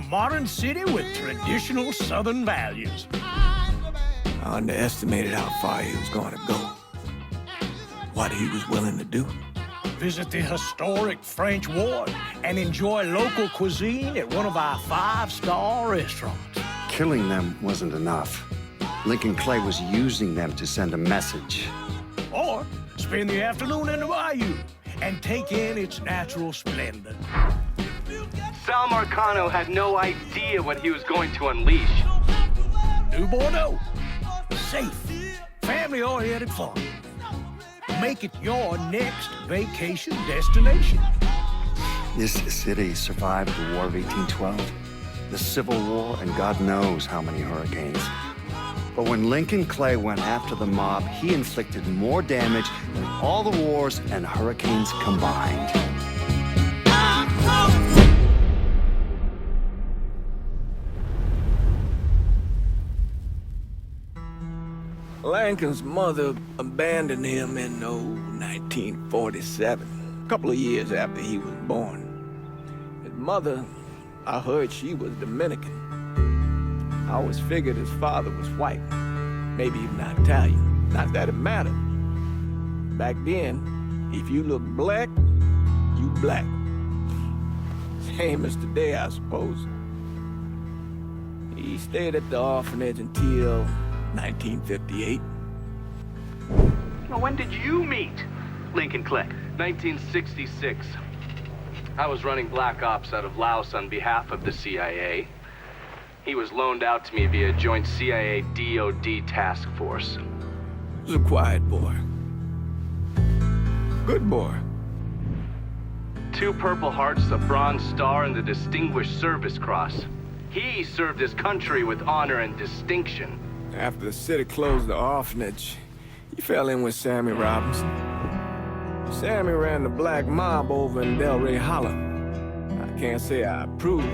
modern city with traditional Southern values. I underestimated how far he was going to go. What he was willing to do. Visit the historic French Ward and enjoy local cuisine at one of our 5-star restaurants. Killing them wasn't enough. Lincoln Clay was using them to send a message. Or spend the afternoon in the bayou and take in its natural splendor. Sal Marcano had no idea what he was going to unleash. New Bordeaux. Safe, family-oriented fun. Make it your next vacation destination. This city survived the War of 1812, the Civil War, and God knows how many hurricanes. But when Lincoln Clay went after the mob, he inflicted more damage than all the wars and hurricanes combined. Lincoln's mother abandoned him in 1947, a couple of years after he was born. His mother, I heard she was Dominican. I always figured his father was white, maybe even Italian. Not that it mattered. Back then, if you look black, you black. Same as today, I suppose. He stayed at the orphanage until 1958. Now, when did you meet Lincoln Clay? 1966. I was running black ops out of Laos on behalf of the CIA. He was loaned out to me via joint CIA-DOD task force. He was a quiet boy. Good boy. 2 Purple Hearts, a Bronze Star, and the Distinguished Service Cross. He served his country with honor and distinction. After the city closed the orphanage, he fell in with Sammy Robinson. Sammy ran the black mob over in Delray Hollow. I can't say I approved,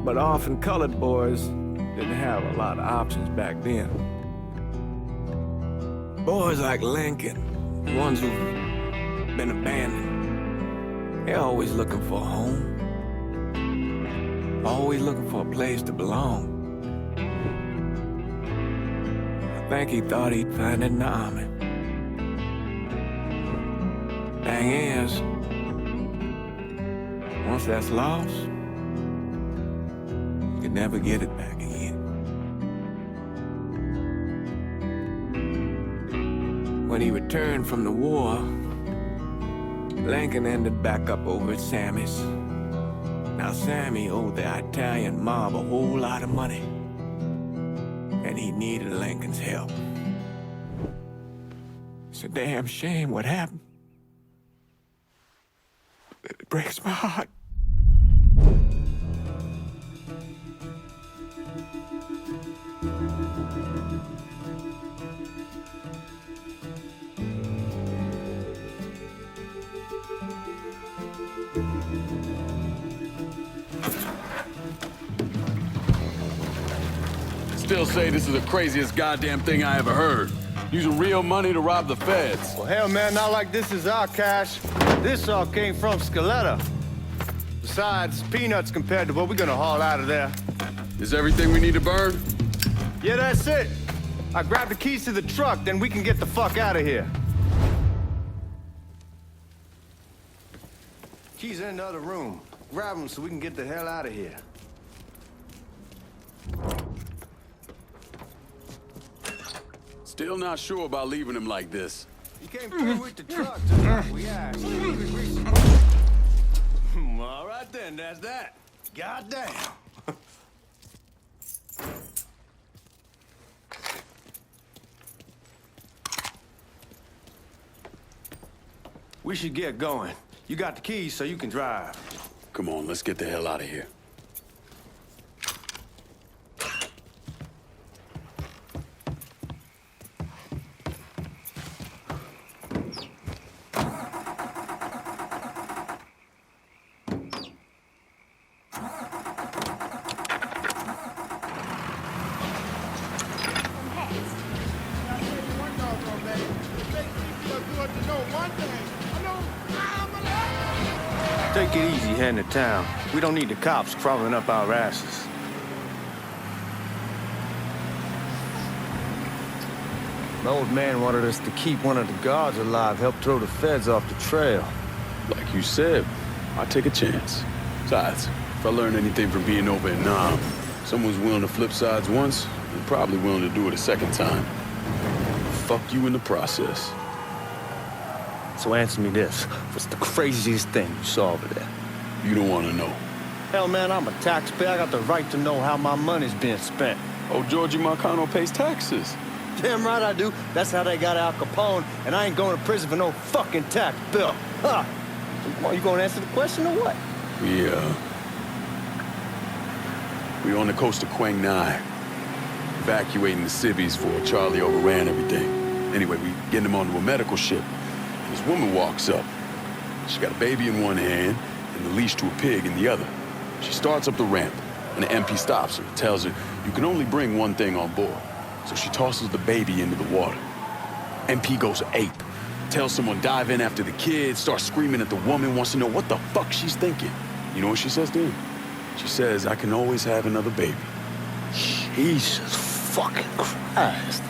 but orphan colored boys didn't have a lot of options back then. Boys like Lincoln, the ones who've been abandoned, they're always looking for a home. Always looking for a place to belong. I think he thought he'd find it in the army. Thing is, once that's lost, you can never get it back again. When he returned from the war, Lincoln ended back up over at Sammy's. Now, Sammy owed the Italian mob a whole lot of money, and he needed Lincoln's help. It's a damn shame what happened. It breaks my heart. Still say this is the craziest goddamn thing I ever heard. Using real money to rob the feds. Well, hell, man, not like this is our cash. This all came from Scaletta. Besides, peanuts compared to what we're gonna haul out of there. Is everything we need to burn? Yeah, that's it. I grabbed the keys to the truck, then we can get the fuck out of here. Keys in the other room. Grab them so we can get the hell out of here. Still not sure about leaving him like this. He came through with the truck just like we asked. All right then, that's that. Goddamn. We should get going. You got the keys so you can drive. Come on, let's get the hell out of here. Take it easy heading to town. We don't need the cops crawling up our asses. The old man wanted us to keep one of the guards alive, help throw the feds off the trail. Like you said, I take a chance. Besides, if I learn anything from being over in Nam, someone's willing to flip sides once, they're probably willing to do it a second time. Fuck you in the process. So answer me this. What's the craziest thing you saw over there? You don't want to know. Hell, man, I'm a taxpayer. I got the right to know how my money's being spent. Oh, Georgie Marcano pays taxes. Damn right I do. That's how they got Al Capone, and I ain't going to prison for no fucking tax bill. Huh? Come on, you gonna answer the question or what? We on the coast of Quang Nai, evacuating the civvies before Charlie overran everything. Anyway, we getting them onto a medical ship. This woman walks up. She got a baby in one hand and the leash to a pig in the other. She starts up the ramp, and the MP stops her, tells her, you can only bring one thing on board. So she tosses the baby into the water. MP goes ape, tells someone dive in after the kid, starts screaming at the woman, wants to know what the fuck she's thinking. You know what she says to him? She says, I can always have another baby. Jesus fucking Christ.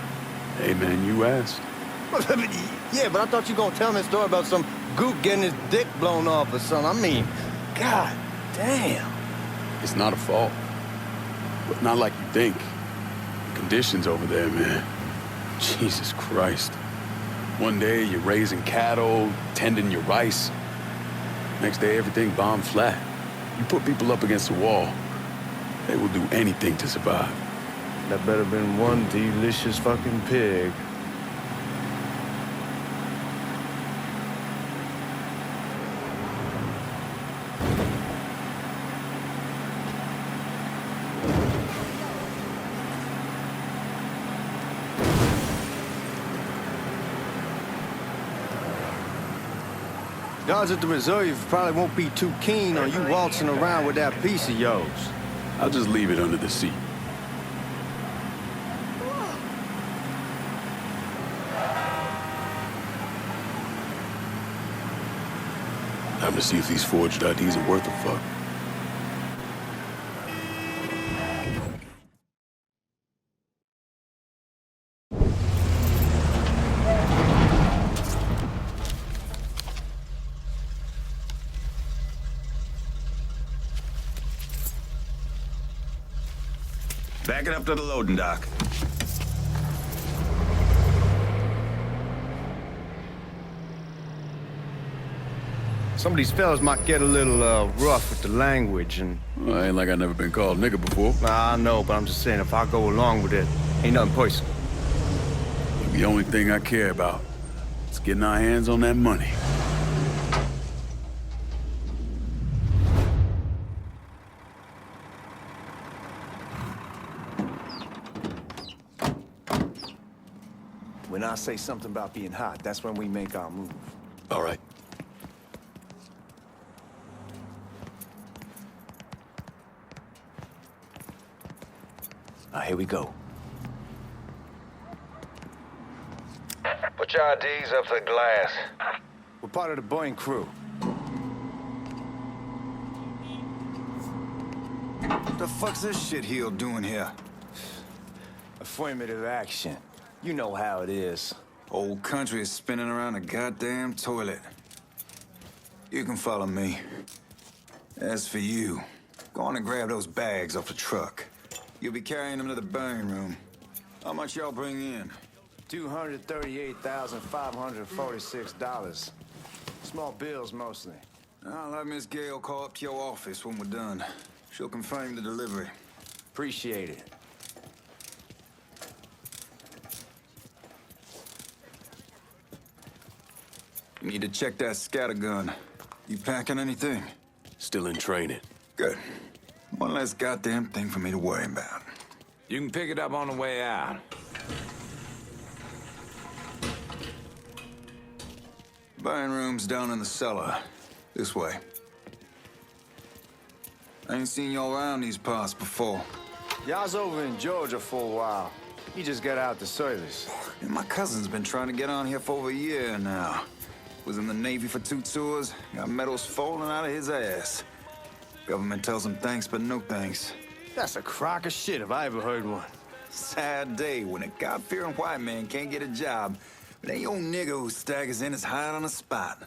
Hey man, you asked. Yeah, but I thought you gonna tell me a story about some gook getting his dick blown off or something. I mean, god damn. It's not a fault. But not like you think. Conditions over there, man. Jesus Christ. One day you're raising cattle, tending your rice. Next day everything bombed flat. You put people up against the wall, they will do anything to survive. That better been one delicious fucking pig. Guards at the reserve probably won't be too keen on you waltzing around with that piece of yours. I'll just leave it under the seat. Time to see if these forged IDs are worth a fuck. Back it up to the loading dock. Some of these fellas might get a little rough with the language and... Well, ain't like I never been called nigga before. Nah, I know, but I'm just saying, if I go along with it, ain't nothing personal. The only thing I care about is getting our hands on that money. When I say something about being hot, that's when we make our move. All right. Now, here we go. Put your IDs up to the glass. We're part of the Boeing crew. What the fuck's this shitheel doing here? Affirmative action. You know how it is. Old country is spinning around a goddamn toilet. You can follow me. As for you, go on and grab those bags off the truck. You'll be carrying them to the burn room. How much y'all bring in? $238,546. Small bills, mostly. I'll have Miss Gale call up to your office when we're done. She'll confirm the delivery. Appreciate it. You need to check that scatter gun. You packing anything? Still in training. Good. One less goddamn thing for me to worry about. You can pick it up on the way out. Burn room's down in the cellar. This way. I ain't seen y'all around these parts before. Y'all's over in Georgia for a while. He just got out the service. And my cousin's been trying to get on here for over a year now. Was in the Navy for 2 tours, got medals falling out of his ass. Government tells them thanks, but no thanks. That's a crock of shit if I ever heard one. Sad day when a God-fearing white man can't get a job, but ain't old nigga who staggers in is hired on the spot.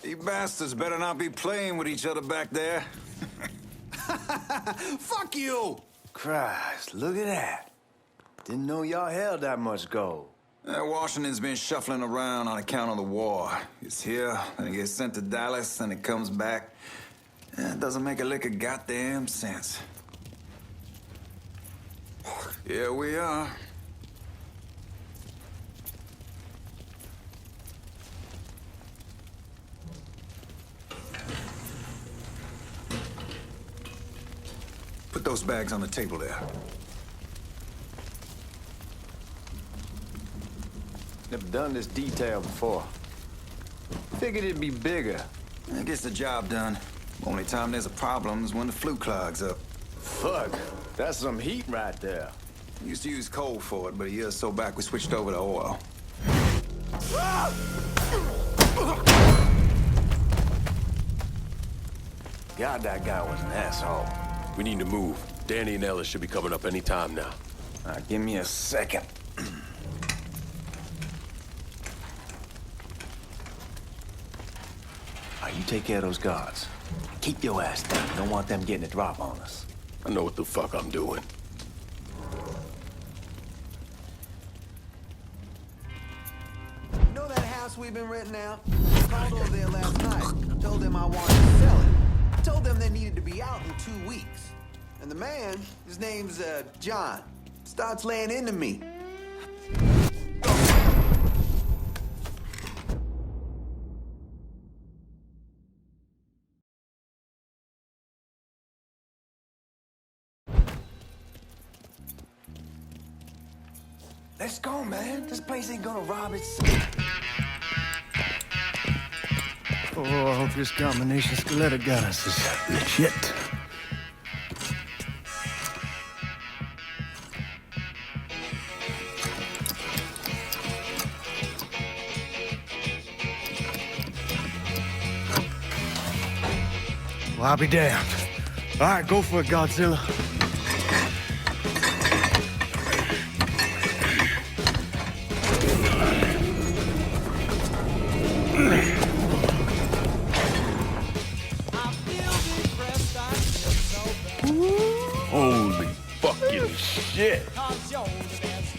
You bastards better not be playing with each other back there. Fuck you! Christ, look at that. Didn't know y'all held that much gold. Washington's been shuffling around on account of the war. It's here, then it gets sent to Dallas, then it comes back. It doesn't make a lick of goddamn sense. Here we are. Put those bags on the table there. Never done this detail before. Figured it'd be bigger. It gets the job done. Only time there's a problem is when the flue clogs up. Fuck, that's some heat right there. Used to use coal for it, but a year or so back we switched over to oil. God, that guy was an asshole. We need to move. Danny and Ellis should be coming up any time now. Give me a second. You take care of those guards. Keep your ass down. Don't want them getting a drop on us. I know what the fuck I'm doing. You know that house we've been renting out? I called over there last night. Told them I wanted to sell it. Told them they needed to be out in 2 weeks. And the man, his name's John, starts laying into me. Let's go, man. This place ain't gonna rob itself. Oh, I hope this combination Scaletta got us is legit. Well, I'll be damned. All right, go for it, Godzilla. Holy fucking shit.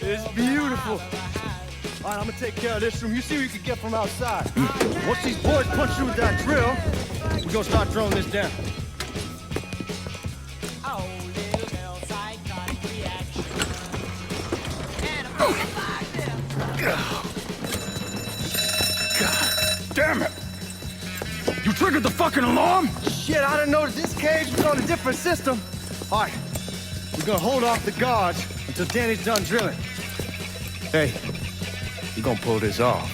It's beautiful. All right, I'm gonna take care of this room. You see what you can get from outside. Once these boys punch through with that drill, we're gonna start throwing this down. God damn it. You triggered the fucking alarm? Shit, I didn't notice this cage was on a different system. All right, we're gonna hold off the guards until Danny's done drilling. Hey, you're gonna pull this off.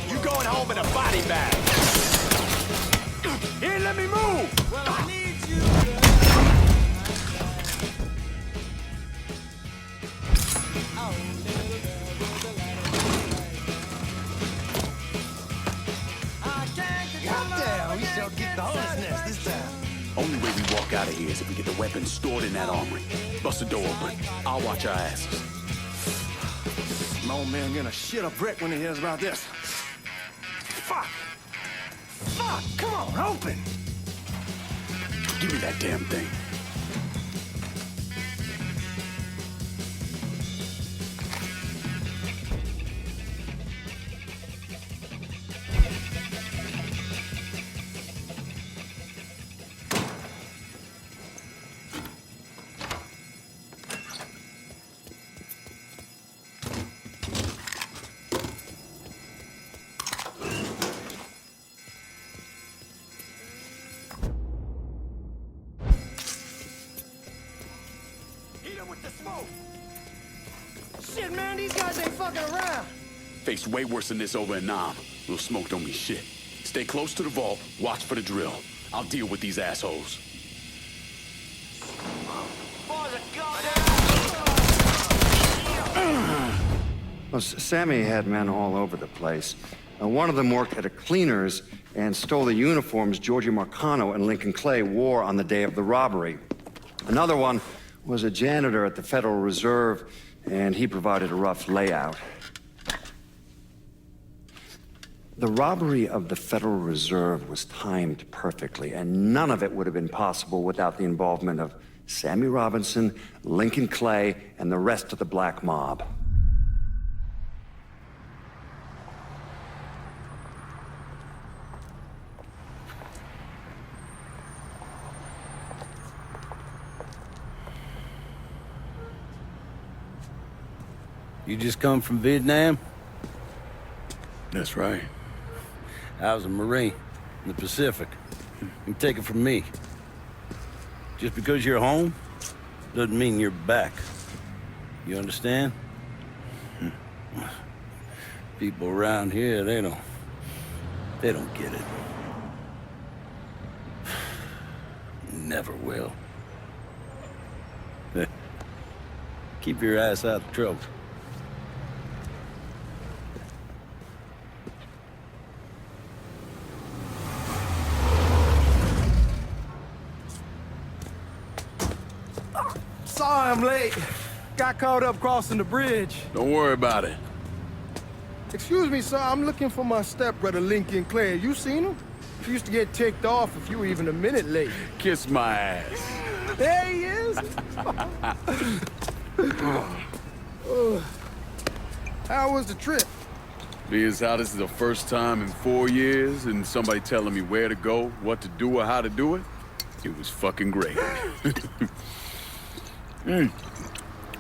You going home in a body bag. Here, let me move. Well, I need you. Goddamn, we shall get the hornet's nest this time. Only way we walk out of here is if we get the weapons stored in that armory. Bust the door open. I'll watch our asses. My old man gonna shit a brick when he hears about this. Fuck! Fuck! Come on, open! Give me that damn thing. Shit, man, these guys ain't fucking around. Faced way worse than this over in Nam. Little smoke don't mean shit. Stay close to the vault, watch for the drill. I'll deal with these assholes. Well, Sammy had men all over the place. One of them worked at a cleaner's and stole the uniforms Georgie Marcano and Lincoln Clay wore on the day of the robbery. Another one was a janitor at the Federal Reserve, and he provided a rough layout. The robbery of the Federal Reserve was timed perfectly, and none of it would have been possible without the involvement of Sammy Robinson, Lincoln Clay, and the rest of the Black Mob. You just come from Vietnam? That's right. I was a Marine in the Pacific. You take it from me. Just because you're home doesn't mean you're back. You understand? People around here, they don't get it. Never will. Keep your ass out of trouble. Sorry I'm late. Got caught up crossing the bridge. Don't worry about it. Excuse me, sir. I'm looking for my stepbrother, Lincoln Clay. You seen him? He used to get ticked off if you were even a minute late. Kiss my ass. There he is. How was the trip? Being how this is the first time in 4 years and somebody telling me where to go, what to do, or how to do it, it was fucking great.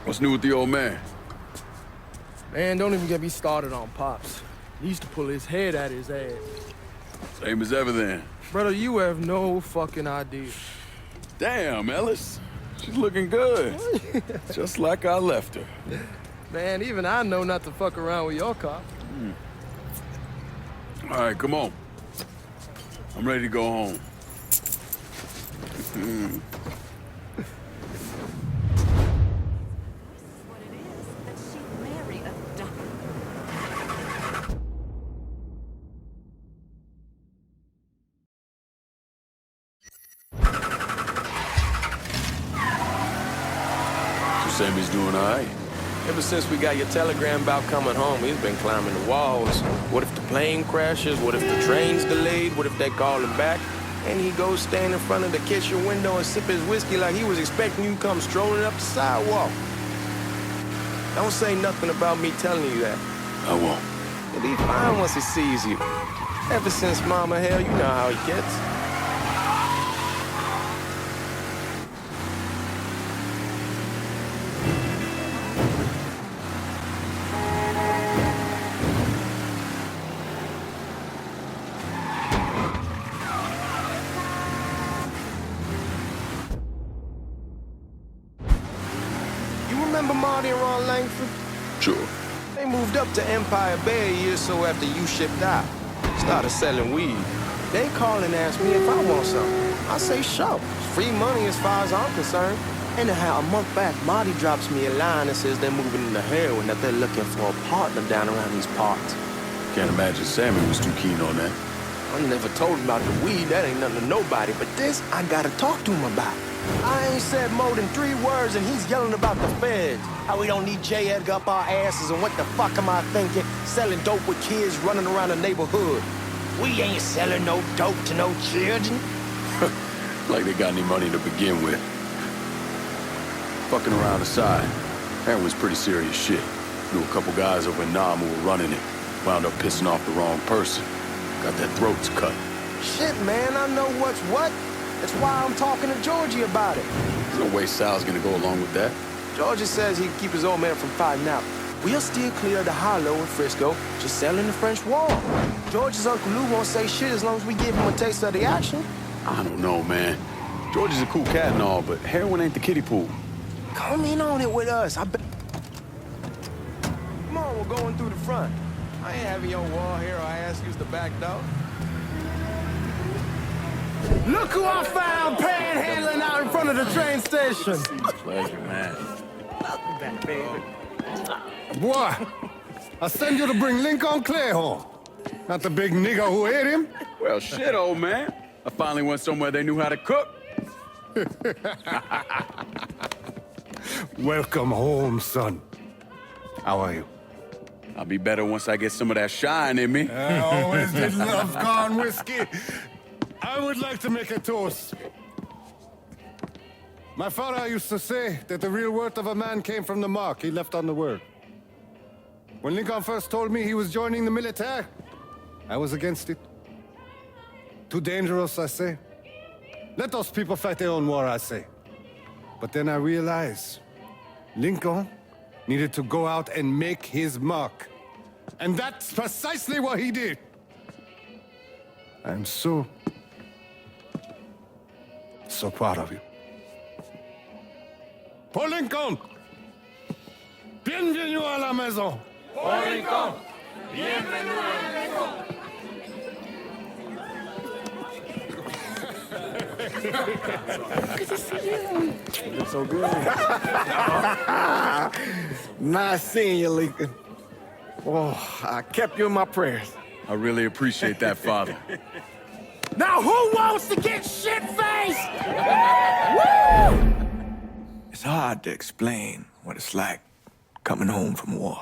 What's new with the old man? Man, don't even get me started on Pops. He used to pull his head out his ass. Same as ever then. Brother, you have no fucking idea. Damn, Ellis. She's looking good. Just like I left her. Man, even I know not to fuck around with your cop. All right, come on. I'm ready to go home. Sammy's doing all right. Ever since we got your telegram about coming home, he's been climbing the walls. What if the plane crashes? What if the train's delayed? What if they call him back? And he goes stand in front of the kitchen window and sip his whiskey like he was expecting you to come strolling up the sidewalk. Don't say nothing about me telling you that. I won't. He'll be fine once he sees you. Ever since Mama Hell, you know how he gets. Remember Marty and Ron Langford? Sure. They moved up to Empire Bay a year or so after you shipped out. Started selling weed. They call and ask me if I want something. I say sure. It's free money as far as I'm concerned. Anyhow, a month back, Marty drops me a line that says they're moving into heroin, that they're looking for a partner down around these parts. Can't imagine Sammy was too keen on that. I never told him about the weed. That ain't nothing to nobody. But this, I gotta talk to him about. I ain't said more than 3 words, and he's yelling about the feds. How we don't need J. Edgar up our asses, and what the fuck am I thinking? Selling dope with kids running around the neighborhood. We ain't selling no dope to no children. Like they got any money to begin with. Fucking around aside, that was pretty serious shit. Knew a couple guys over in Nam who were running it. Wound up pissing off the wrong person. Got their throats cut. Shit, man, I know what's what. That's why I'm talking to Georgie about it. There's no way Sal's gonna go along with that. Georgie says he'd keep his old man from fighting out. We'll steer clear of the hollow in Frisco, just selling the French Wall. George's Uncle Lou won't say shit as long as we give him a taste of the action. I don't know, man. George is a cool cat and all, but heroin ain't the kiddie pool. Come in on it with us. I bet. Come on, we're going through the front. I ain't having your wall here or I ask use the back door. Look who I found panhandling out in front of the train station. Pleasure, man. Welcome back, baby. Boy, I send you to bring Lincoln Clay home. Not the big nigger who ate him. Well, shit, old man. I finally went somewhere they knew how to cook. Welcome home, son. How are you? I'll be better once I get some of that shine in me. I always did love corn whiskey. I would like to make a toast. My father used to say that the real worth of a man came from the mark he left on the world. When Lincoln first told me he was joining the military, I was against it. Too dangerous, I say. Let those people fight their own war, I say. But then I realized Lincoln needed to go out and make his mark. And that's precisely what he did. I'm so proud of you. Paul Lincoln! Bienvenue à la maison! Paul Lincoln! Bienvenue à la maison! You look so good. Nice seeing you, Lincoln. Oh, I kept you in my prayers. I really appreciate that, Father. Now who wants to get shit-faced? It's hard to explain what it's like coming home from war.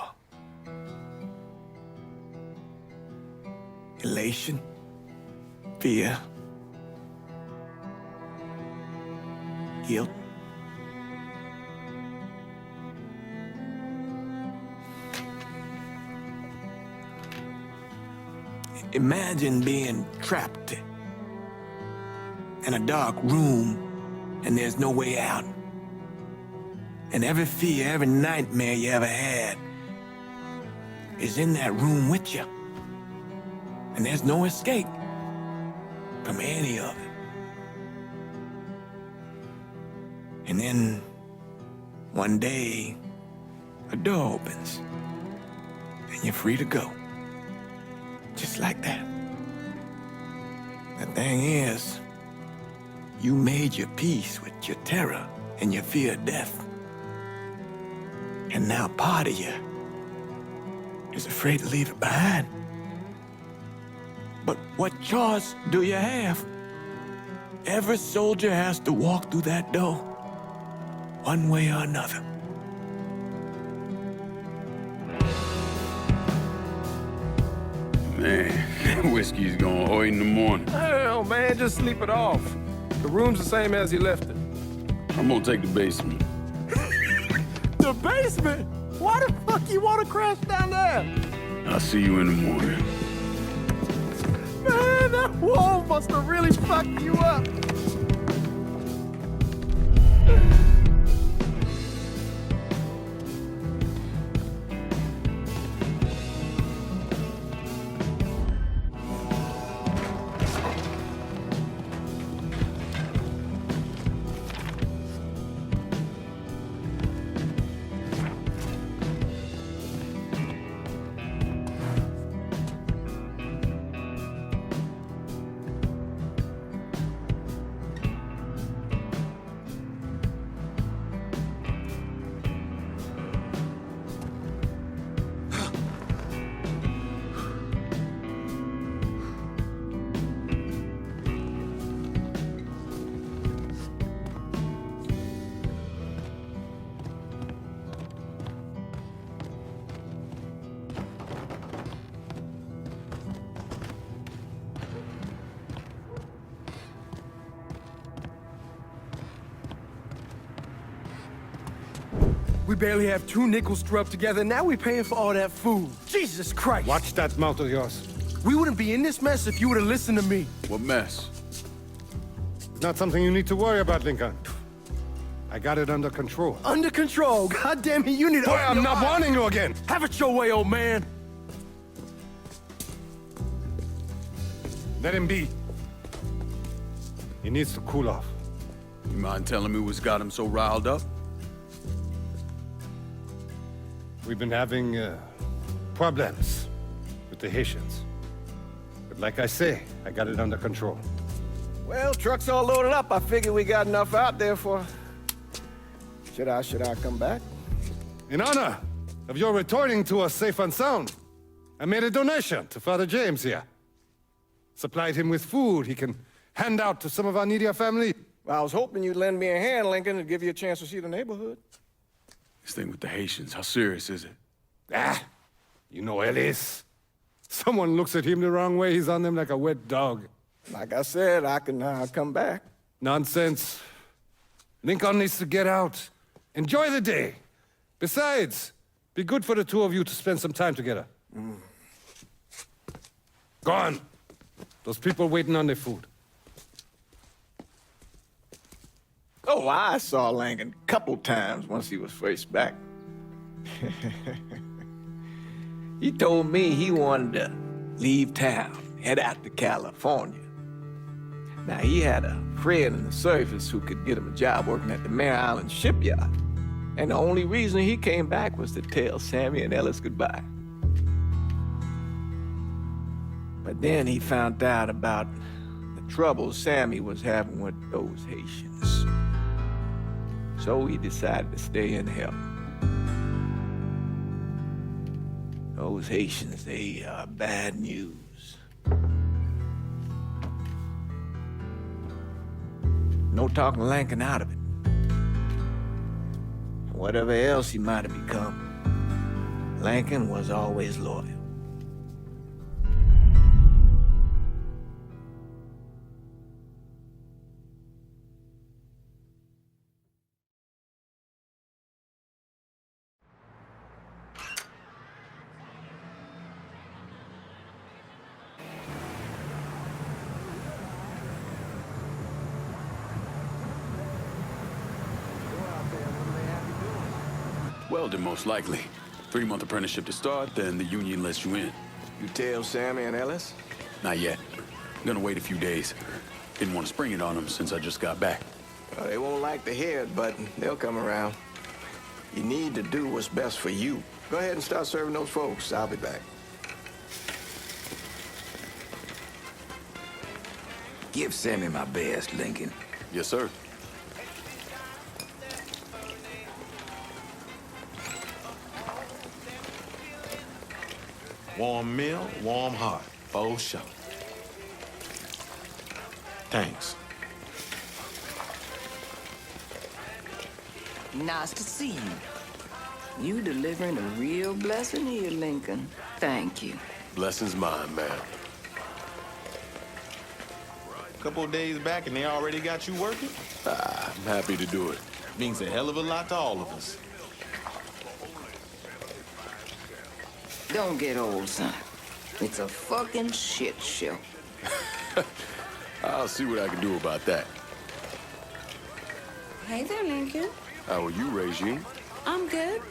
Elation, fear, guilt. Imagine being trapped in a dark room and there's no way out. And every fear, every nightmare you ever had is in that room with you. And there's no escape from any of it. And then one day, a door opens and you're free to go. Just like that. The thing is, you made your peace with your terror and your fear of death. And now part of you is afraid to leave it behind. But what choice do you have? Every soldier has to walk through that door, one way or another. Man, whiskey's gonna hoy in the morning. Hell, man, just sleep it off. The room's the same as you left it. I'm gonna take the basement. The basement? Why the fuck you want to crash down there? I'll see you in the morning. Man, that wall must have really fucked you up. We barely have 2 nickels to rub together, now we're paying for all that food. Jesus Christ! Watch that mouth of yours. We wouldn't be in this mess if you would have listened to me. What mess? It's not something you need to worry about, Lincoln. I got it under control. Under control. God damn it, you need to... Boy, I'm not warning you again. Have it your way, old man. Let him be. He needs to cool off. You mind telling me what's got him so riled up? we've been having problems with the Haitians. But like I say, I got it under control. Well, truck's all loaded up. I figure we got enough out there for... Should I come back? In honor of your returning to us safe and sound, I made a donation to Father James here. Supplied him with food he can hand out to some of our needier family. Well, I was hoping you'd lend me a hand, Lincoln, and give you a chance to see the neighborhood. This thing with the Haitians, how serious is it? Ah, you know Ellis. Someone looks at him the wrong way, he's on them like a wet dog. Like I said, I can come back. Nonsense. Lincoln needs to get out. Enjoy the day. Besides, be good for the two of you to spend some time together. Go on. Those people waiting on their food. Oh, I saw Lincoln a couple times once he was first back. He told me he wanted to leave town, head out to California. Now, he had a friend in the service who could get him a job working at the Mare Island shipyard. And the only reason he came back was to tell Sammy and Ellis goodbye. But then he found out about the trouble Sammy was having with those Haitians. So he decided to stay and help. Those Haitians, they are bad news. No talking Lincoln out of it. Whatever else he might have become, Lincoln was always loyal. Welding, most likely. 3-month apprenticeship to start, then the union lets you in. You tell Sammy and Ellis? Not yet. I'm gonna wait a few days. Didn't want to spring it on them since I just got back. Well, they won't like to hear it, but they'll come around. You need to do what's best for you. Go ahead and start serving those folks. I'll be back. Give Sammy my best, Lincoln. Yes, sir. Warm meal, warm heart, for sure. Thanks. Nice to see you. You delivering a real blessing here, Lincoln. Thank you. Blessing's mine, man. Couple of days back and they already got you working? I'm happy to do it. Means a hell of a lot to all of us. Don't get old, son. It's a fucking shit show. I'll see what I can do about that. Hey there, Lincoln. How are you, Regine? I'm good.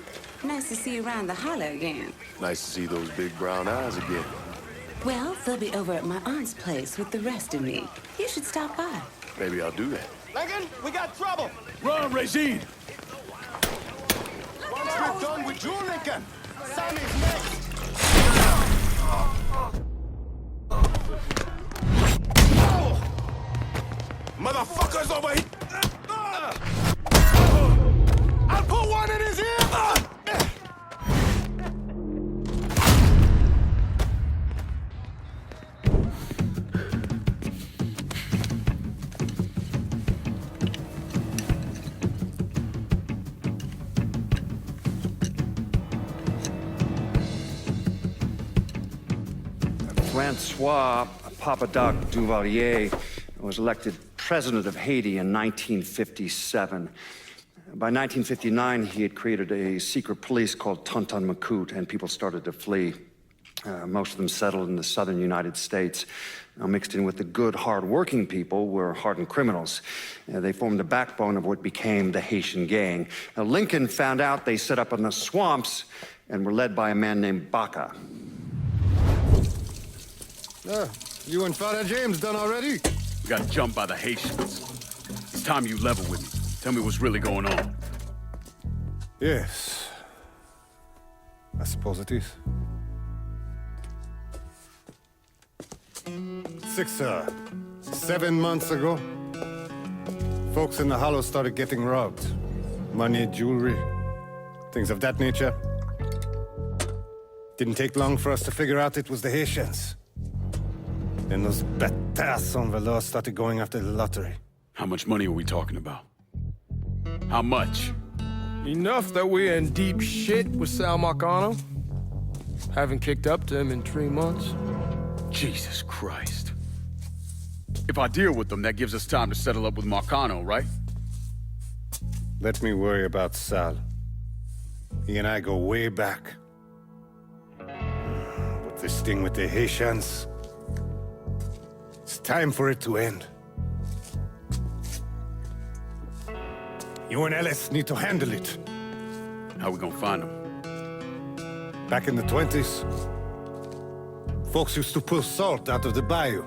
Nice to see you around the holler again. Nice to see those big brown eyes again. Well, they'll be over at my aunt's place with the rest of me. You should stop by. Maybe I'll do that. Lincoln, we got trouble! Run, Regine! Once we're done with you, Lincoln, Sammy's next. Motherfuckers over here! I'll put one in his ear! Francois Papadoc Duvalier was elected president of Haiti in 1957. By 1959, he had created a secret police called Tonton Macoute, and people started to flee. Most of them settled in the southern United States. Mixed in with the good, hard-working people were hardened criminals. They formed the backbone of what became the Haitian gang. Now, Lincoln found out they set up in the swamps and were led by a man named Baca. You and Father James done already? We got jumped by the Haitians. It's time you level with me. Tell me what's really going on. Yes. suppose it is. 7 months ago, folks in the Hollow started getting robbed. Money, jewelry, things of that nature. Didn't take long for us to figure out it was the Haitians. Then those bâtards on velours started going after the lottery. How much money are we talking about? How much? Enough that we're in deep shit with Sal Marcano. Haven't kicked up to him in 3 months. Jesus Christ. If I deal with them, that gives us time to settle up with Marcano, right? Let me worry about Sal. He and I go way back. But this thing with the Haitians, it's time for it to end. You and Ellis need to handle it. How we gonna find them? Back in the 20s, folks used to pull salt out of the bayou.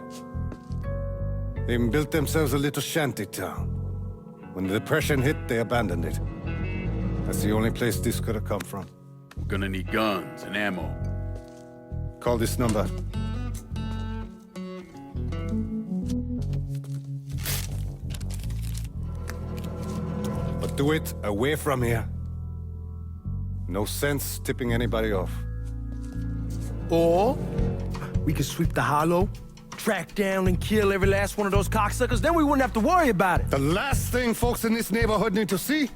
They even built themselves a little shanty town. When the Depression hit, they abandoned it. That's the only place this could have come from. We're gonna need guns and ammo. Call this number. But do it away from here. No sense tipping anybody off. Or we could sweep the Hollow, track down and kill every last one of those cocksuckers, then we wouldn't have to worry about it. The last thing folks in this neighborhood need to see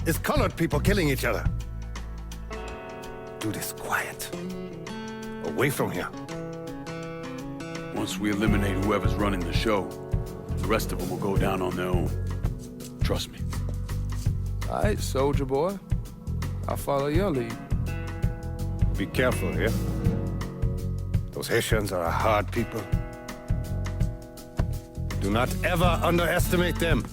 is colored people killing each other. Do this quiet. Away from here. Once we eliminate whoever's running the show, the rest of them will go down on their own. Trust me. All right, soldier boy. I'll follow your lead. Be careful here. Those Haitians are a hard people. Do not ever underestimate them.